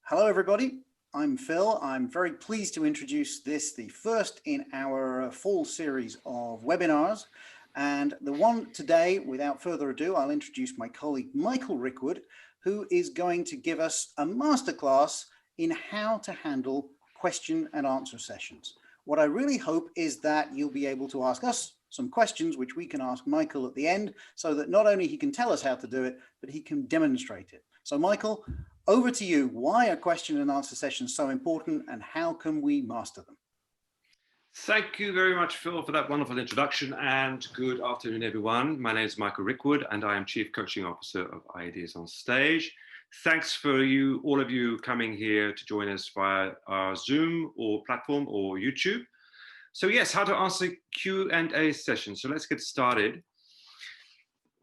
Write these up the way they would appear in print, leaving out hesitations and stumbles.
Hello, everybody. I'm Phil. I'm very pleased to introduce this, the first in our fall series of webinars. And the one today, without further ado, I'll introduce my colleague, Michael Rickwood, who is going to give us a masterclass in how to handle question and answer sessions. What I really hope is that you'll be able to ask us some questions, which we can ask Michael at the end, so that not only he can tell us how to do it, but he can demonstrate it. So Michael, over to you. Why are question and answer sessions so important, and how can we master them? Thank you very much, Phil, for that wonderful introduction, and good afternoon, everyone. My name is Michael Rickwood, and I am Chief Coaching Officer of Ideas on Stage. Thanks for all of you coming here to join us via our Zoom or platform or YouTube. So yes, how to answer Q&A session. So let's get started.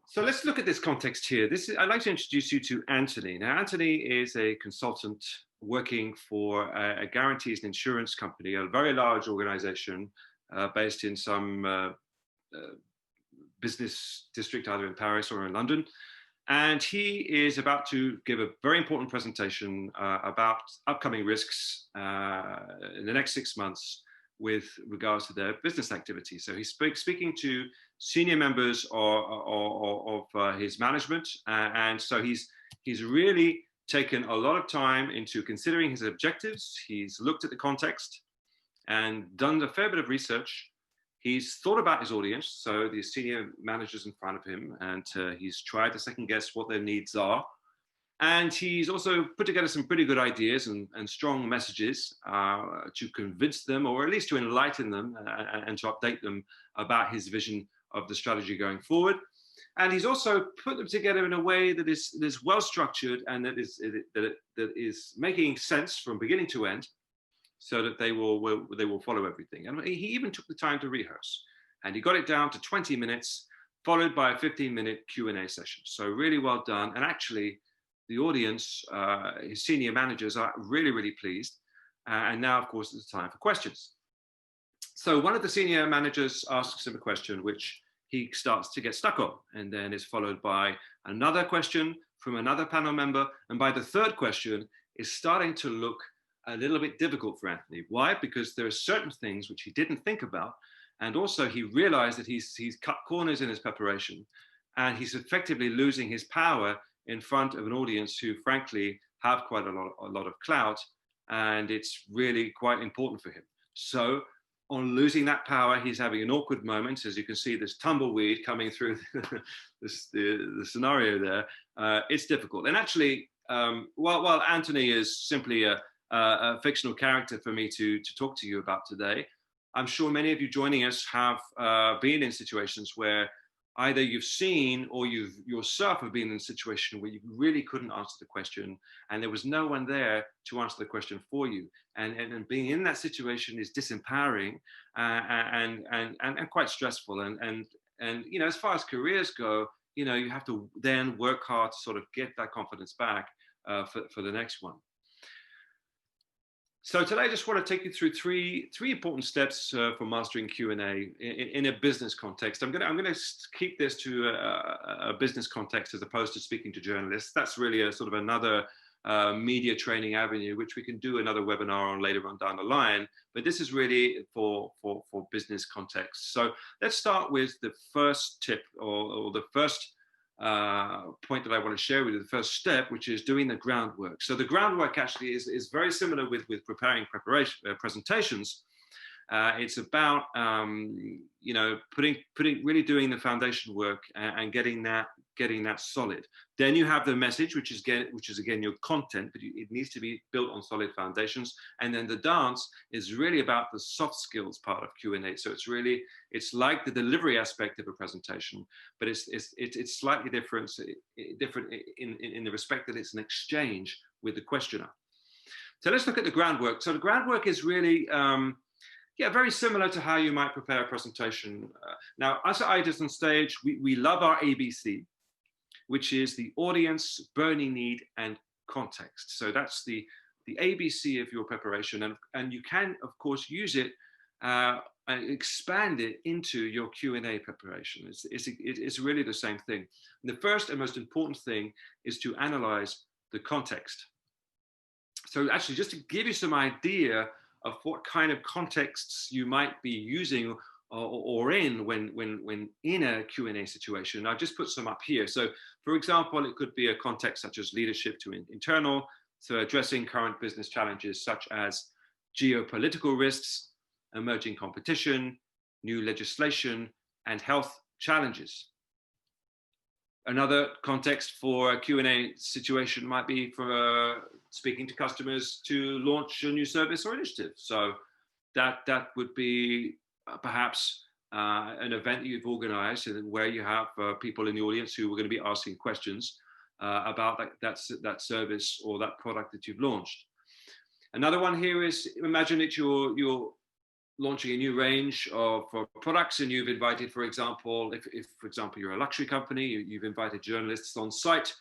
So let's look at this context here. I'd like to introduce you to Anthony. Now, Anthony is a consultant working for a guarantees and insurance company, a very large organization based in some business district, either in Paris or in London. And he is about to give a very important presentation about upcoming risks in the next 6 months with regards to their business activity. So he's speaking to senior members of his management, and so he's really taken a lot of time into considering his objectives. He's looked at the context and done a fair bit of research. He's thought about his audience, so the senior managers in front of him, and he's tried to second guess what their needs are. And he's also put together some pretty good ideas and strong messages to convince them, or at least to enlighten them and to update them about his vision of the strategy going forward. And he's also put them together in a way that is well structured and that is making sense from beginning to end, so that they will follow everything. And he even took the time to rehearse, and he got it down to 20 minutes, followed by a 15-minute Q&A session. So really well done. And actually, the audience, his senior managers, are really, really pleased. And now, of course, it's time for questions. So one of the senior managers asks him a question, which he starts to get stuck on. And then it's followed by another question from another panel member. And by the third question, it's starting to look a little bit difficult for Anthony. Why? Because there are certain things which he didn't think about. And also he realized that he's cut corners in his preparation, and he's effectively losing his power in front of an audience who, frankly, have quite a lot of clout, and it's really quite important for him. So on losing that power, he's having an awkward moment. As you can see, this tumbleweed coming through the scenario there. It's difficult. And actually, while Anthony is simply a fictional character for me to talk to you about today, I'm sure many of you joining us have been in situations where either you've seen or you've yourself have been in a situation where you really couldn't answer the question, and there was no one there to answer the question for you. And being in that situation is disempowering and quite stressful. And you know, as far as careers go, you know, you have to then work hard to sort of get that confidence back for the next one. So today I just want to take you through three important steps for mastering Q&A in a business context. I'm gonna keep this to a business context as opposed to speaking to journalists. That's really a sort of another media training avenue, which we can do another webinar on later on down the line. But this is really for business context. So let's start with the first tip, or the first point that I want to share with you, the first step, which is doing the groundwork. So the groundwork actually is very similar with preparing presentations. It's about you know, really doing the foundation work and getting that solid. Then you have the message, which is again your content, but it needs to be built on solid foundations. And then the dance is really about the soft skills part of Q&A. So it's like the delivery aspect of a presentation, but it's slightly different in the respect that it's an exchange with the questioner. So let's look at the groundwork. So the groundwork is really yeah, very similar to how you might prepare a presentation. Now, us at Ideas on Stage, we love our ABC, which is the audience, burning need, and context. So that's the ABC of your preparation, and you can, of course, use it and expand it into your Q&A preparation. It's really the same thing. And the first and most important thing is to analyze the context. So actually, just to give you some idea of what kind of contexts you might be using or in when in a Q&A situation, I've just put some up here. So for example, it could be a context such as leadership to internal, so addressing current business challenges such as geopolitical risks, emerging competition, new legislation, and health challenges. Another context for a Q&A situation might be for speaking to customers to launch a new service or initiative. So that would be perhaps an event that you've organized and where you have people in the audience who are going to be asking questions about that service or that product that you've launched. Another one here is, imagine that you're launching a new range of products and you've invited, for example, if for example, you're a luxury company, you've invited journalists on site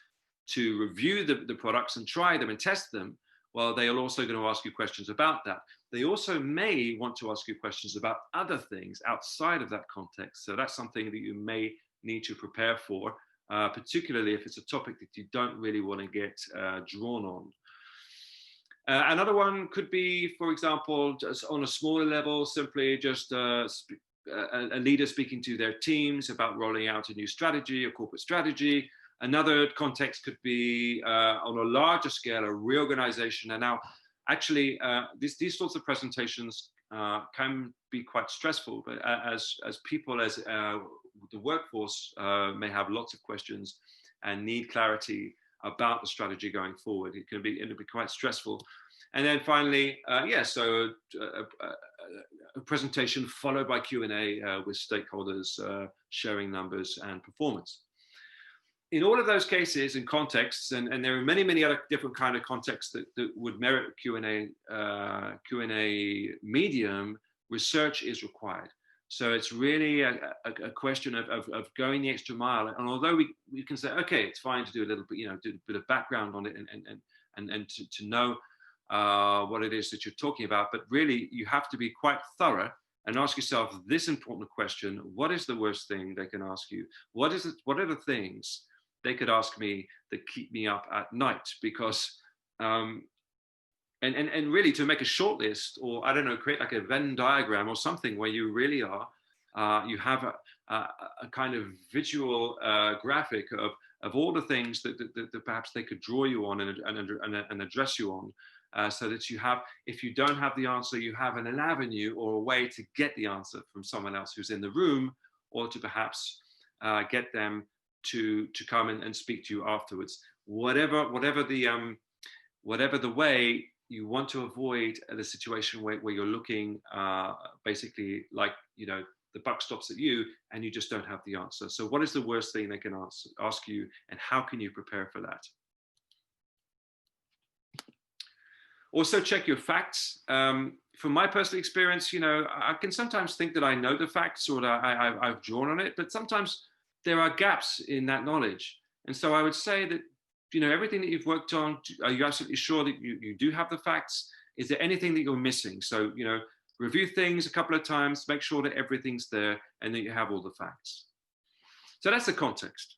to review the products and try them and test them. Well, they are also going to ask you questions about that. They also may want to ask you questions about other things outside of that context. So that's something that you may need to prepare for, particularly if it's a topic that you don't really want to get drawn on. Another one could be, for example, just on a smaller level, simply just a leader speaking to their teams about rolling out a new strategy, a corporate strategy. Another context could be on a larger scale, a reorganization. And now, actually, these sorts of presentations can be quite stressful, but as people, as the workforce may have lots of questions and need clarity about the strategy going forward. It'll be quite stressful. And then finally, so a presentation followed by Q&A with stakeholders sharing numbers and performance. In all of those cases and contexts, and there are many other different kind of contexts that would merit Q&A medium, research is required. So it's really a question of going the extra mile. And although we can say, okay, it's fine to do a little bit, do a bit of background on it and to know what it is that you're talking about, but really you have to be quite thorough and ask yourself this important question: what is the worst thing they can ask you? What are the things they could ask me that keep me up at night? Because and really to make a short list, or I don't know, create like a Venn diagram or something where you really you have a kind of visual graphic of all the things that perhaps they could draw you on and address you on, so that you have, if you don't have the answer, you have an avenue or a way to get the answer from someone else who's in the room, or to perhaps get them to come and speak to you afterwards. Whatever the way, you want to avoid the situation where you're looking basically like, the buck stops at you and you just don't have the answer. So what is the worst thing they can ask you, and how can you prepare for that? Also check your facts. From my personal experience, I can sometimes think that I know the facts or that I've drawn on it, but sometimes there are gaps in that knowledge. And so I would say that, everything that you've worked on, are you absolutely sure that you do have the facts? Is there anything that you're missing? So, review things a couple of times, make sure that everything's there and that you have all the facts. So that's the context.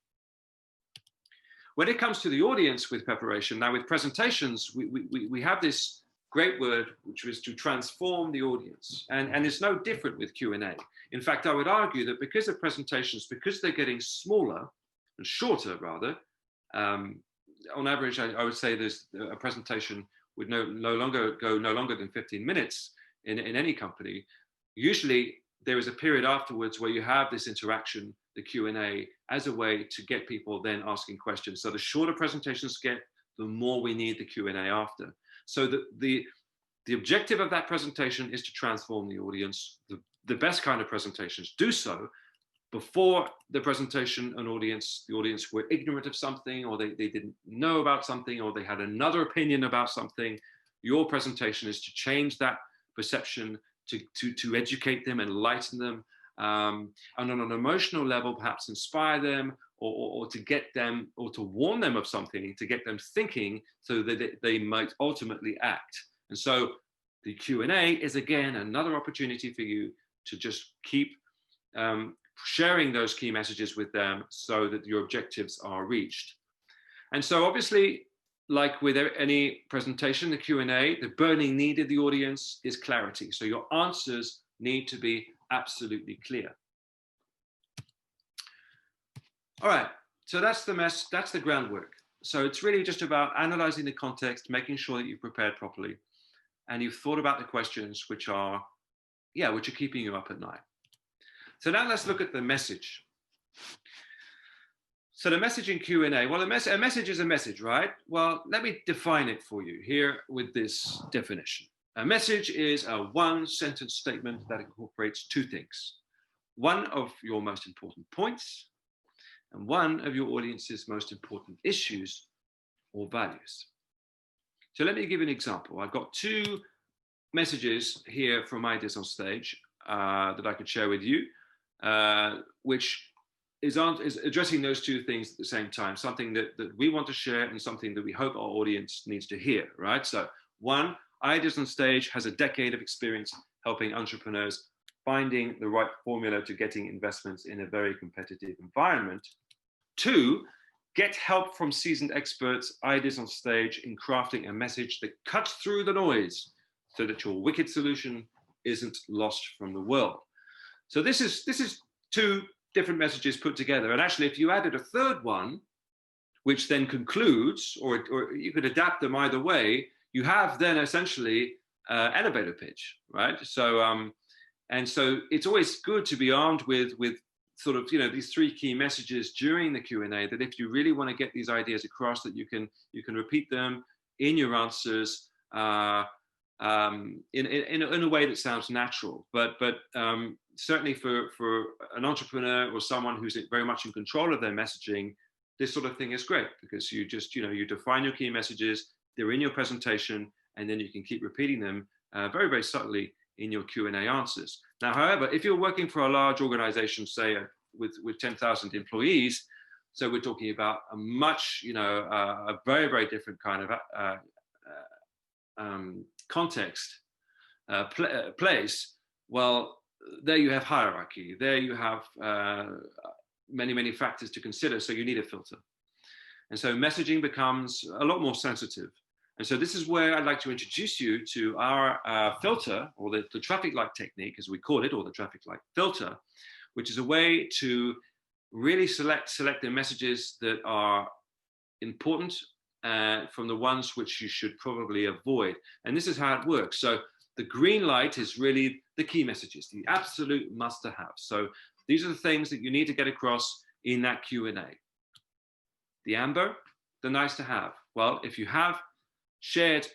When it comes to the audience with preparation, now with presentations, we have this great word, which was to transform the audience. And it's no different with Q&A. In fact, I would argue that because of presentations, because they're getting smaller and shorter rather, on average, I would say there's a presentation would no longer than 15 minutes in any company. Usually there is a period afterwards where you have this interaction, the Q&A, as a way to get people then asking questions. So the shorter presentations get, the more we need the Q&A after. So the objective of that presentation is to transform the audience. The best kind of presentations do so before the presentation. The audience were ignorant of something, or they didn't know about something, or they had another opinion about something. Your presentation is to change that perception, to educate them, enlighten them, and on an emotional level, perhaps inspire them, or to get them, or to warn them of something, to get them thinking, so that they might ultimately act. And so the Q&A is again another opportunity for you to just keep sharing those key messages with them so that your objectives are reached. And so obviously like with any presentation, the Q&A, the burning need of the audience is clarity. So your answers need to be absolutely clear. All right, so that's the groundwork. So it's really just about analyzing the context, making sure that you've prepared properly, and you've thought about the questions which are keeping you up at night. So now let's look at the message. So the message in Q&A, well, a message is a message, right? Well, let me define it for you here with this definition. A message is a one-sentence statement that incorporates two things. One of your most important points and one of your audience's most important issues or values. So let me give you an example. I've got two messages here from Ideas on Stage that I could share with you, which is addressing those two things at the same time, something that we want to share and something that we hope our audience needs to hear, right? So one, Ideas on Stage has a decade of experience helping entrepreneurs finding the right formula to getting investments in a very competitive environment. Two, get help from seasoned experts, Ideas on Stage, in crafting a message that cuts through the noise so that your wicked solution isn't lost from the world. So this is two different messages put together. And actually, if you added a third one, which then concludes, or you could adapt them either way, you have then essentially elevator pitch, right? So and so it's always good to be armed with sort of, you know, these three key messages during the Q&A, that if you really want to get these ideas across, that you can repeat them in your answers in a way that sounds natural. But certainly for an entrepreneur or someone who's very much in control of their messaging, this sort of thing is great, because you just, you know, you define your key messages, they're in your presentation, and then you can keep repeating them very, very subtly in your Q&A answers. Now, however, if you're working for a large organization, say with 10,000 employees, so we're talking about a much, you know, a very, very different kind of context, place, well, there you have hierarchy, there you have many, many factors to consider, so you need a filter. And so messaging becomes a lot more sensitive. And so this is where I'd like to introduce you to our filter, or the traffic light technique, as we call it, or the traffic light filter, which is a way to really select the messages that are important from the ones which you should probably avoid. And this is how it works. So the green light is really the key messages, the absolute must-to-have. So these are the things that you need to get across in that Q&A. The amber, the nice-to-have. Well, if you have shared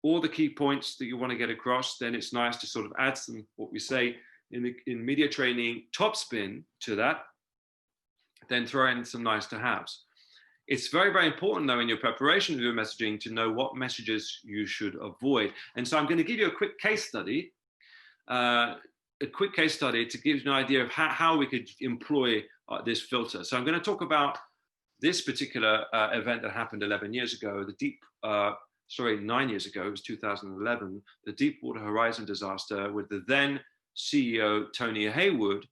all the key points that you want to get across, then it's nice to sort of add some, what we say in media training, top spin to that, then throw in some nice-to-haves. It's very, very important, though, in your preparation of your messaging to know what messages you should avoid. And so I'm going to give you a quick case study, to give you an idea of how we could employ this filter. So I'm going to talk about this particular event that happened 11 years ago, 9 years ago, it was 2011, the Deepwater Horizon disaster with the then CEO, Tony Haywood,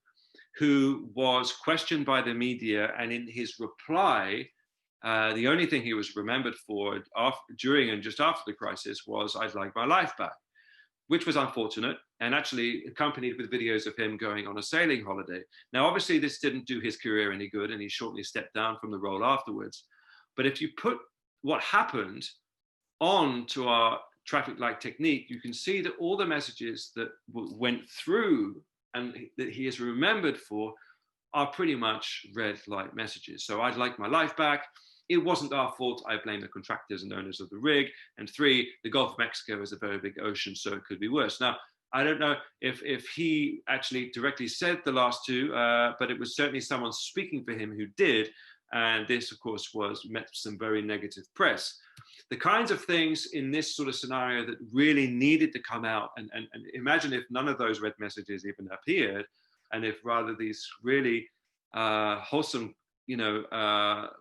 who was questioned by the media, and in his reply, the only thing he was remembered for during and just after the crisis was, "I'd like my life back," which was unfortunate, and actually accompanied with videos of him going on a sailing holiday. Now, obviously, this didn't do his career any good, and he shortly stepped down from the role afterwards. But if you put what happened on to our traffic light technique, you can see that all the messages that went through and that he is remembered for are pretty much red light messages. So, "I'd like my life back," "It wasn't our fault, I blame the contractors and owners of the rig," and 3, "The Gulf of Mexico is a very big ocean, so it could be worse." Now, I don't know if he actually directly said the last two, but it was certainly someone speaking for him who did. And this, of course, met some very negative press. The kinds of things in this sort of scenario that really needed to come out, and imagine if none of those red messages even appeared, and if rather these really wholesome, you know,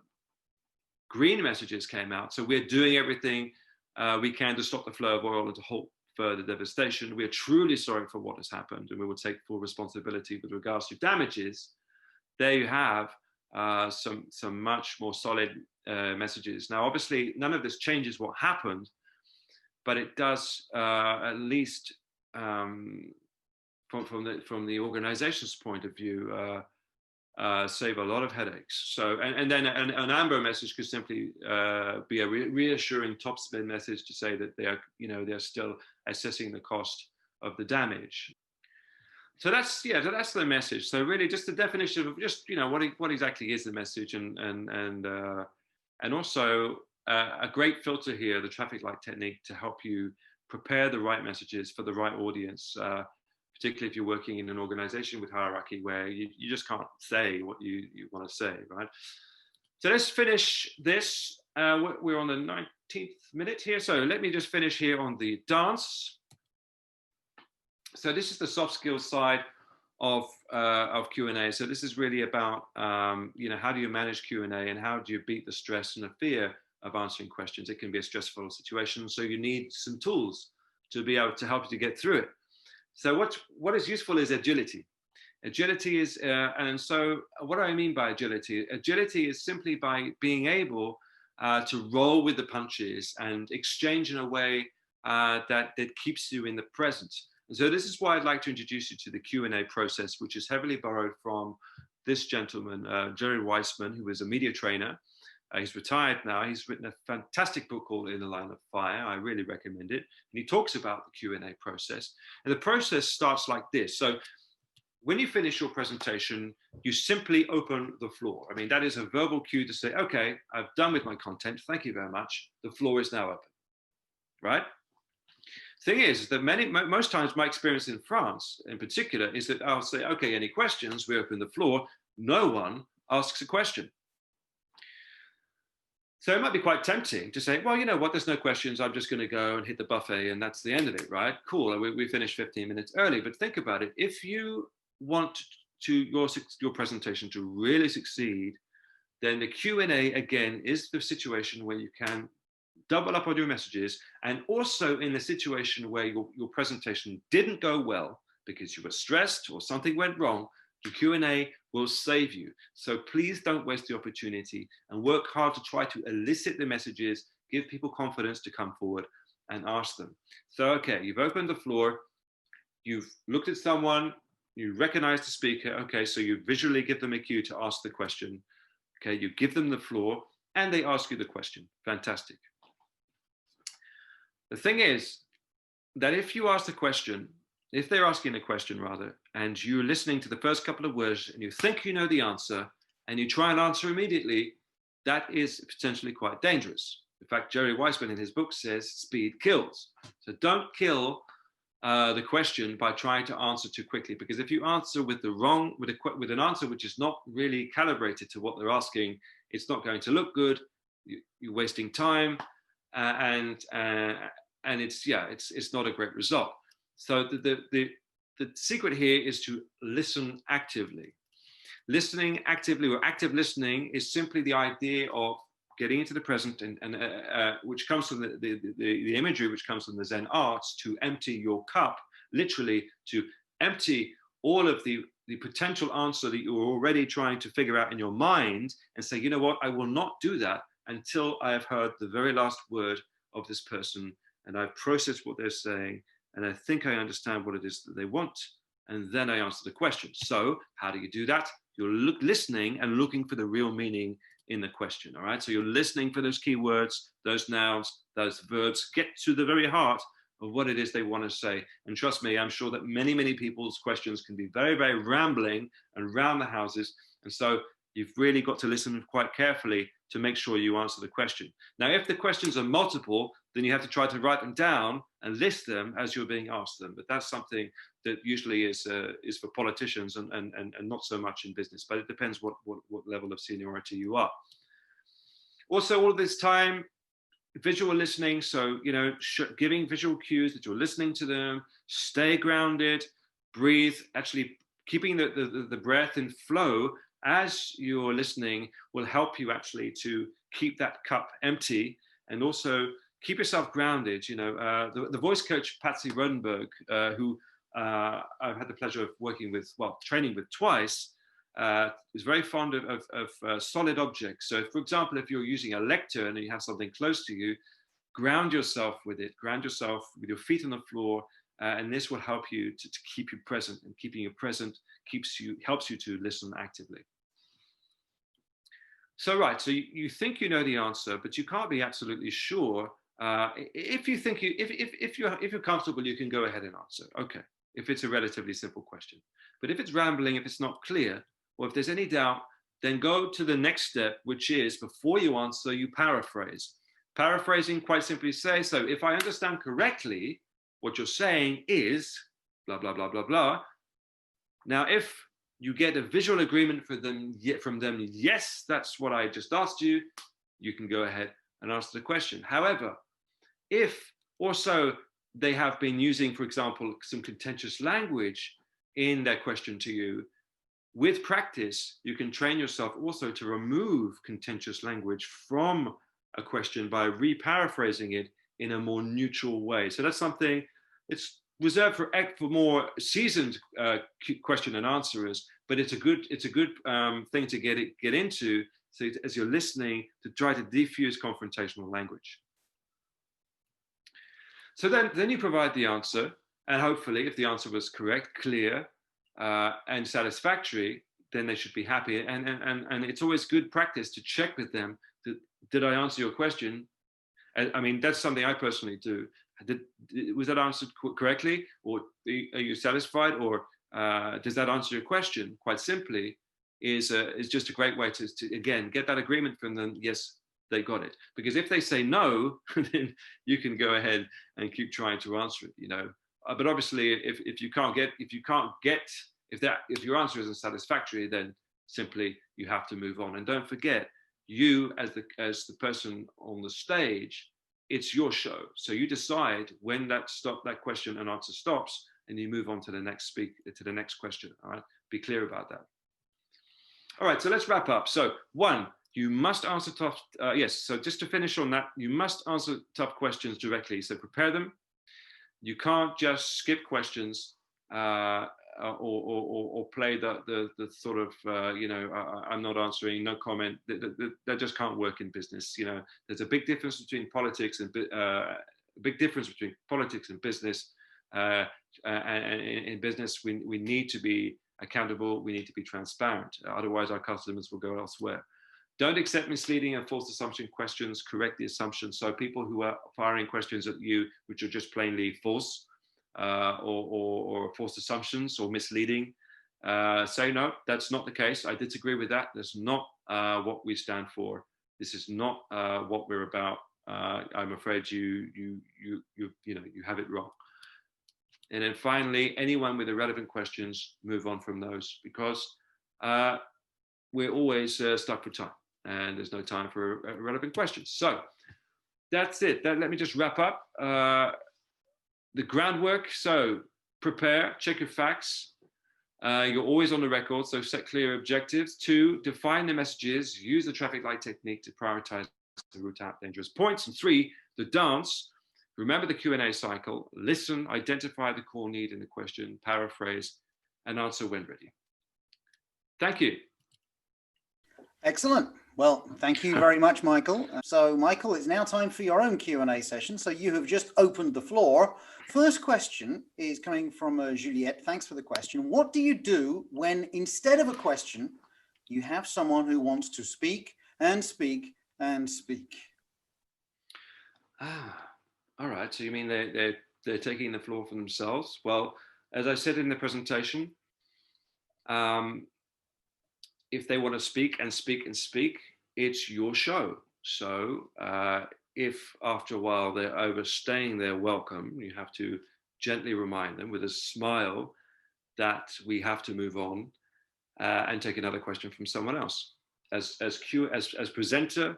green messages came out. So we're doing everything we can to stop the flow of oil and to halt further devastation. We are truly sorry for what has happened, and we will take full responsibility with regards to damages. There you have some much more solid messages. Now, obviously, none of this changes what happened, but it does at least from the organization's point of view save a lot of headaches. So, and then an amber message could simply be a reassuring top spin message to say that they're still assessing the cost of the damage. So that's the message. So really, just the definition of just what exactly is the message, and also a great filter here, the traffic light technique, to help you prepare the right messages for the right audience. Particularly if you're working in an organization with hierarchy where you just can't say what you want to say, right? So let's finish this. We're on the 19th minute here. So let me just finish here on the dance. So this is the soft skills side of Q&A. So this is really about, how do you manage Q&A and how do you beat the stress and the fear of answering questions? It can be a stressful situation. So you need some tools to be able to help you to get through it. So what is useful is agility. Agility is, and so what do I mean by agility? Agility is simply by being able to roll with the punches and exchange in a way that keeps you in the present. And so this is why I'd like to introduce you to the Q&A process, which is heavily borrowed from this gentleman, Jerry Weissman, who is a media trainer. He's retired now. He's written a fantastic book called In the Line of Fire. I really recommend it. And he talks about the Q&A process. And the process starts like this. So when you finish your presentation, you simply open the floor. I mean, that is a verbal cue to say, okay, I've done with my content. Thank you very much. The floor is now open, right? Thing is that most times my experience in France in particular is that I'll say, okay, any questions? We open the floor. No one asks a question. So it might be quite tempting to say, well, you know what, there's no questions. I'm just going to go and hit the buffet and that's the end of it, right? Cool, we finished 15 minutes early. But think about it. If you want your presentation to really succeed, then the Q&A, again, is the situation where you can double up on your messages. And also in the situation where your presentation didn't go well because you were stressed or something went wrong, the Q&A will save you. So please don't waste the opportunity and work hard to try to elicit the messages, give people confidence to come forward and ask them. So, okay, you've opened the floor, you've looked at someone, you recognize the speaker. Okay, so you visually give them a cue to ask the question. Okay, you give them the floor and they ask you the question. Fantastic. The thing is that if you ask the question, if they're asking a question rather, and you're listening to the first couple of words and you think you know the answer and you try and answer immediately, that is potentially quite dangerous. In fact, Jerry Weissman in his book says speed kills. So don't kill the question by trying to answer too quickly, because if you answer with an answer which is not really calibrated to what they're asking, it's not going to look good. You're wasting time, and it's not a great result. So the secret here is to listen actively. Listening actively, or active listening, is simply the idea of getting into the present, and which comes from the imagery which comes from the Zen arts, to empty your cup, literally to empty all of the potential answer that you're already trying to figure out in your mind, and say, you know what, I will not do that until I have heard the very last word of this person, and I've processed what they're saying, and I think I understand what it is that they want, and then I answer the question. So how do you do that? You're listening and looking for the real meaning in the question, all right? So you're listening for those keywords, those nouns, those verbs, get to the very heart of what it is they want to say. And trust me, I'm sure that many, many people's questions can be very, very rambling and round the houses. And so you've really got to listen quite carefully to make sure you answer the question. Now, if the questions are multiple, then you have to try to write them down and list them as you're being asked them. But that's something that usually is for politicians and not so much in business. But it depends what level of seniority you are. Also, all this time, visual listening. So, giving visual cues that you're listening to them, stay grounded, breathe, actually keeping the breath in flow as you're listening will help you actually to keep that cup empty, and also keep yourself grounded. The voice coach, Patsy Rodenberg, who I've had the pleasure of training with twice, is very fond of solid objects. So, for example, if you're using a lectern and you have something close to you, ground yourself with it. Ground yourself with your feet on the floor, and this will help you to keep you present. And keeping you present helps you to listen actively. So, right. So you think you know the answer, but you can't be absolutely sure. If you think if you're comfortable, you can go ahead and answer. Okay, if it's a relatively simple question. But if it's rambling, if it's not clear, or if there's any doubt, then go to the next step, which is before you answer, you paraphrase. Paraphrasing quite simply says, so if I understand correctly, what you're saying is blah, blah, blah, blah, blah. Now, if you get a visual agreement from them, yes, that's what I just asked you, you can go ahead and answer the question. However, if also they have been using, for example, some contentious language in their question to you, with practice, you can train yourself also to remove contentious language from a question by reparaphrasing it in a more neutral way. So that's something, it's reserved for more seasoned question and answerers, but it's a good thing to get into, so as you're listening, to try to diffuse confrontational language. So then you provide the answer, and hopefully, if the answer was correct, clear, and satisfactory, then they should be happy. And it's always good practice to check with them, did I answer your question? I mean, that's something I personally do. Was that answered correctly? Or are you satisfied? Or does that answer your question? Quite simply, is just a great way to again, get that agreement from them. Yes, they got it. Because if they say no, then you can go ahead and keep trying to answer it, But obviously, if your answer isn't satisfactory, then simply you have to move on. And don't forget, you as the person on the stage, it's your show. So you decide when that question and answer stops, and you move on to the next question. All right, be clear about that. All right, so let's wrap up. So 1, you must answer tough. Yes. So just to finish on that, you must answer tough questions directly. So prepare them. You can't just skip questions or play the sort of I'm not answering, no comment. That just can't work in business. There's a big difference between politics and business. And in business, we need to be accountable. We need to be transparent. Otherwise, our customers will go elsewhere. Don't accept misleading and false assumption questions. Correct the assumption. So people who are firing questions at you, which are just plainly false or false assumptions or misleading, say no, that's not the case. I disagree with that. That's not what we stand for. This is not what we're about. I'm afraid you have it wrong. And then finally, anyone with irrelevant questions, move on from those, because we're always stuck for time. And there's no time for irrelevant questions. So that's it. Let me just wrap up. The groundwork. So prepare, check your facts. You're always on the record, so set clear objectives. 2, define the messages. Use the traffic light technique to prioritize the route out dangerous points. And 3, the dance. Remember the Q&A cycle. Listen, identify the core need in the question, paraphrase, and answer when ready. Thank you. Excellent. Well, thank you very much, Michael. So, Michael, it's now time for your own Q&A session. So you have just opened the floor. First question is coming from Juliette. Thanks for the question. What do you do when, instead of a question, you have someone who wants to speak and speak and speak? All right. So you mean they're taking the floor for themselves? Well, as I said in the presentation, if they want to speak and speak and speak, it's your show. So if after a while they're overstaying their welcome, you have to gently remind them with a smile that we have to move on and take another question from someone else. As presenter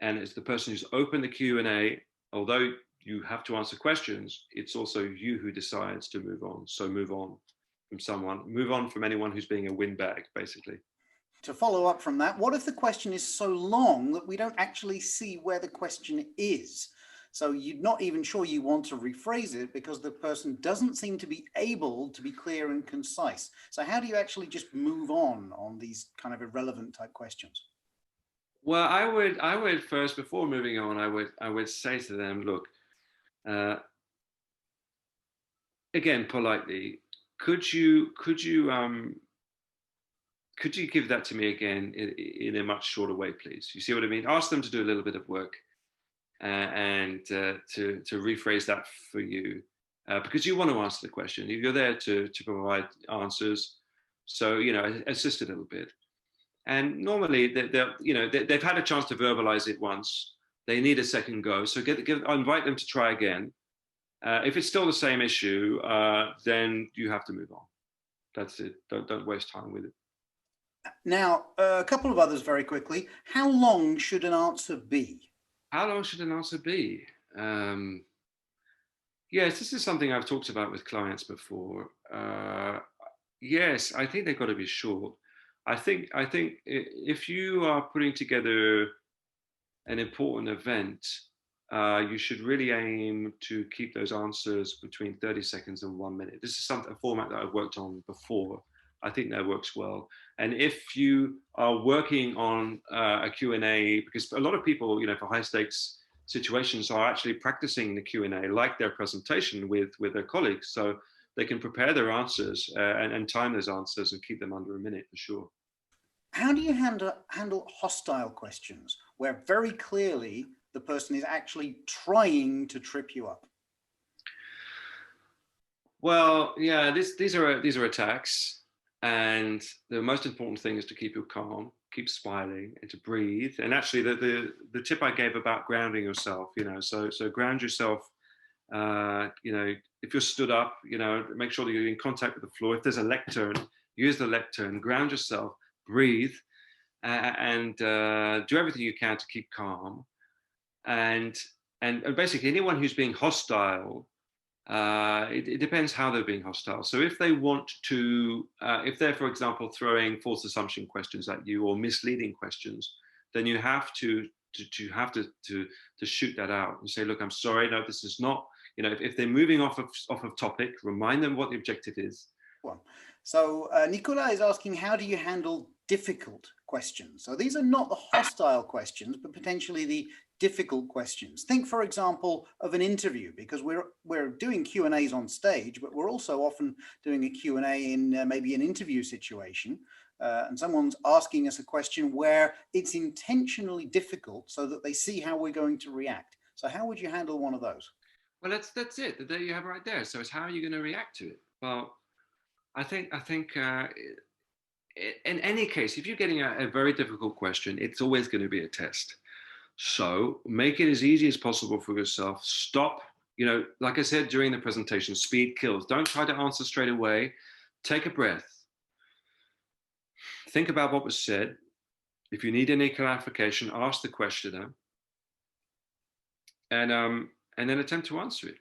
and as the person who's opened the Q&A, although you have to answer questions, it's also you who decides to move on. So move on from anyone who's being a windbag, basically. To follow up from that, what if the question is so long that we don't actually see where the question is? So you're not even sure you want to rephrase it because the person doesn't seem to be able to be clear and concise. So how do you actually just move on these kind of irrelevant type questions? Well, I would first, before moving on, I would say to them, look, uh, again, politely, could you give that to me again in a much shorter way, please? You see what I mean? Ask them to do a little bit of work and to rephrase that for you, because you want to answer the question. You're there to provide answers, so assist a little bit. And normally, they've had a chance to verbalize it once. They need a second go, so invite them to try again. If it's still the same issue, then you have to move on. That's it. Don't waste time with it. Now, a couple of others very quickly. How long should an answer be? How long should an answer be? Yes, this is something I've talked about with clients before. Yes, I think they've got to be short. I think if you are putting together an important event, you should really aim to keep those answers between 30 seconds and 1 minute. This is a format that I've worked on before. I think that works well. And if you are working on a Q&A, because a lot of people, for high stakes situations are actually practicing the Q&A like their presentation with their colleagues. So they can prepare their answers and time those answers and keep them under a minute for sure. How do you handle hostile questions where very clearly the person is actually trying to trip you up? Well, yeah, these are attacks, and the most important thing is to keep your calm, keep smiling, and to breathe. And actually, the tip I gave about grounding yourself, so ground yourself. If you're stood up, make sure that you're in contact with the floor. If there's a lectern, use the lectern, ground yourself, breathe, and do everything you can to keep calm. And basically, anyone who's being hostile, it depends how they're being hostile. So if they want to, if they're, for example, throwing false assumption questions at you or misleading questions, then you have to shoot that out and say, look, I'm sorry, no, this is not. If they're moving off of topic, remind them what the objective is. Well, so Nicola is asking, how do you handle difficult questions? So these are not the hostile questions, but potentially the difficult questions. Think, for example, of an interview, because we're doing Q&As on stage, but we're also often doing a Q&A in maybe an interview situation, and someone's asking us a question where it's intentionally difficult so that they see how we're going to react. So how would you handle one of those? Well, that's it. There you have it right there. So it's how are you going to react to it? Well, I think in any case, if you're getting a very difficult question, it's always going to be a test. So make it as easy as possible for yourself. Stop, like I said during the presentation, speed kills. Don't try to answer straight away. Take a breath. Think about what was said. If you need any clarification, ask the questioner, and then attempt to answer it.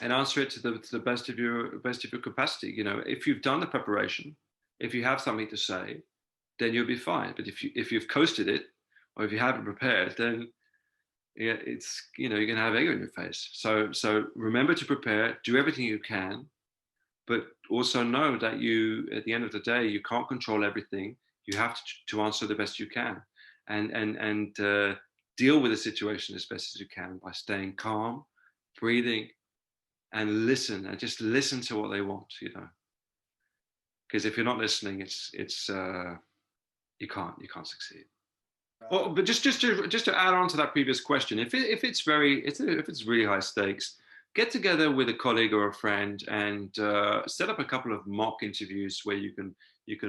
And answer it to the best of your capacity. If you've done the preparation, if you have something to say, then you'll be fine. But if you've coasted it, or if you haven't prepared, then it's you're gonna have egg on your face. So remember to prepare, do everything you can, but also know that you, at the end of the day, you can't control everything. You have to answer the best you can, and deal with the situation as best as you can by staying calm, breathing, and listen, and just listen to what they want. Because if you're not listening, it's you can't succeed. Well, but just to add on to that previous question, if it's really high stakes, get together with a colleague or a friend and set up a couple of mock interviews where you can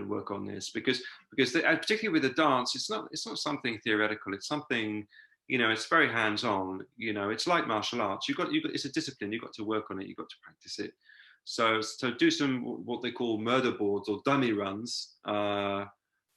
work on this, because particularly with the dance, it's not something theoretical. It's something, it's very hands-on. It's like martial arts. It's a discipline. You've got to work on it. You've got to practice it. So do some what they call murder boards or dummy runs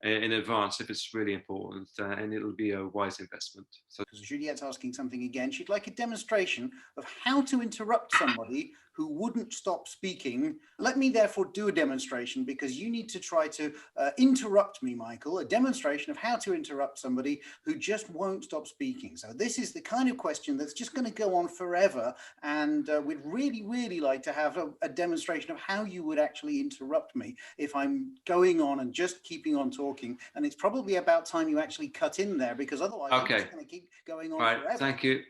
in advance if it's really important, and it'll be a wise investment. So Juliette's asking something again. She'd like a demonstration of how to interrupt somebody who wouldn't stop speaking. Let me therefore do a demonstration, because you need to try to interrupt me, Michael, a demonstration of how to interrupt somebody who just won't stop speaking. So this is the kind of question that's just going to go on forever, and we'd really like to have a demonstration of how you would actually interrupt me if I'm going on and just keeping on talking. And it's probably about time you actually cut in there, because otherwise I'm just going to keep going on forever. Thank you.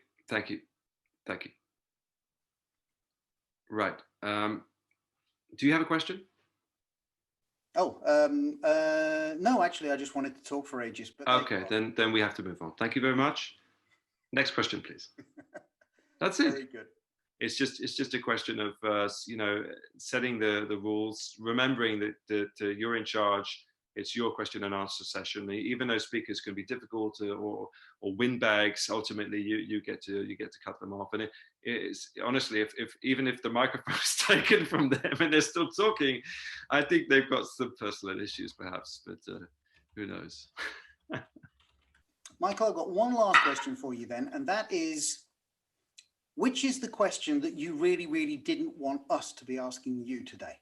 Right. Do you have a question? Oh, no, actually, I just wanted to talk for ages. But okay, then we have to move on. Thank you very much. Next question, please. That's it. Very good. It's just a question of setting the rules, remembering that you're in charge. It's your question and answer session. Even though speakers can be difficult or windbags, ultimately you get to cut them off. And it is honestly, if even if the microphone is taken from them and they're still talking, I think they've got some personal issues perhaps. But who knows? Michael, I've got one last question for you then, and that is, which is the question that you really didn't want us to be asking you today?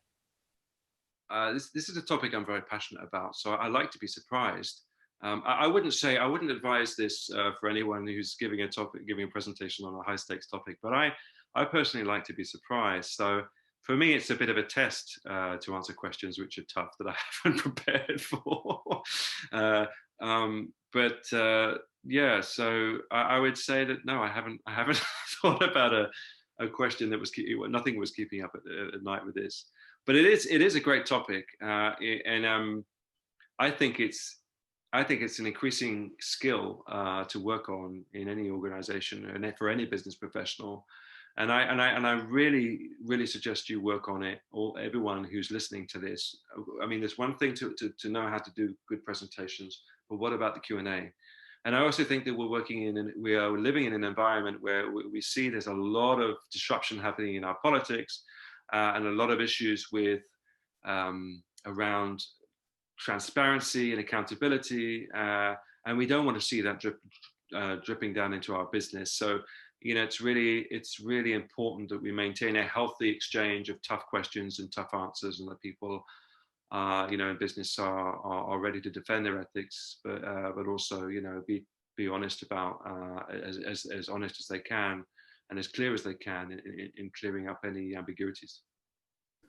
This is a topic I'm very passionate about, so I like to be surprised. I wouldn't advise this for anyone who's giving a presentation on a high stakes topic, but I personally like to be surprised. So for me, it's a bit of a test to answer questions which are tough that I haven't prepared for. Yeah, so I would say that no, I haven't thought about a question that was nothing was keeping up at night with this. But it is a great topic, and I think it's an increasing skill to work on in any organization and for any business professional. And I really suggest you work on it, or everyone who's listening to this. I mean, there's one thing to know how to do good presentations, but what about the Q&A? And I also think that we are living in an environment where we see there's a lot of disruption happening in our politics, and a lot of issues with around transparency and accountability, and we don't want to see that dripping down into our business. So it's really important that we maintain a healthy exchange of tough questions and tough answers, and that people in business are ready to defend their ethics, but also be honest about as honest as they can and as clear as they can in clearing up any ambiguities.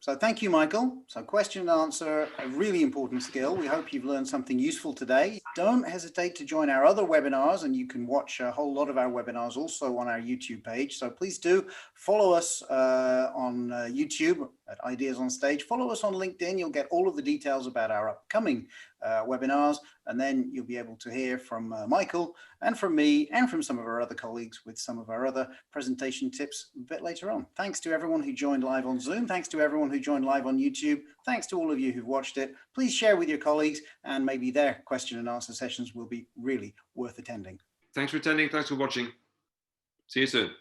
So thank you, Michael. So question and answer, a really important skill. We hope you've learned something useful today. Don't hesitate to join our other webinars, and you can watch a whole lot of our webinars also on our YouTube page. So please do follow us on YouTube at Ideas on Stage. Follow us on LinkedIn. You'll get all of the details about our upcoming webinars, and then you'll be able to hear from Michael and from me and from some of our other colleagues with some of our other presentation tips a bit later on. Thanks to everyone who joined live on Zoom. Thanks to everyone who joined live on YouTube. Thanks to all of you who've watched it. Please share with your colleagues, and maybe their question and answer sessions will be really worth attending. Thanks for attending. Thanks for watching. See you soon.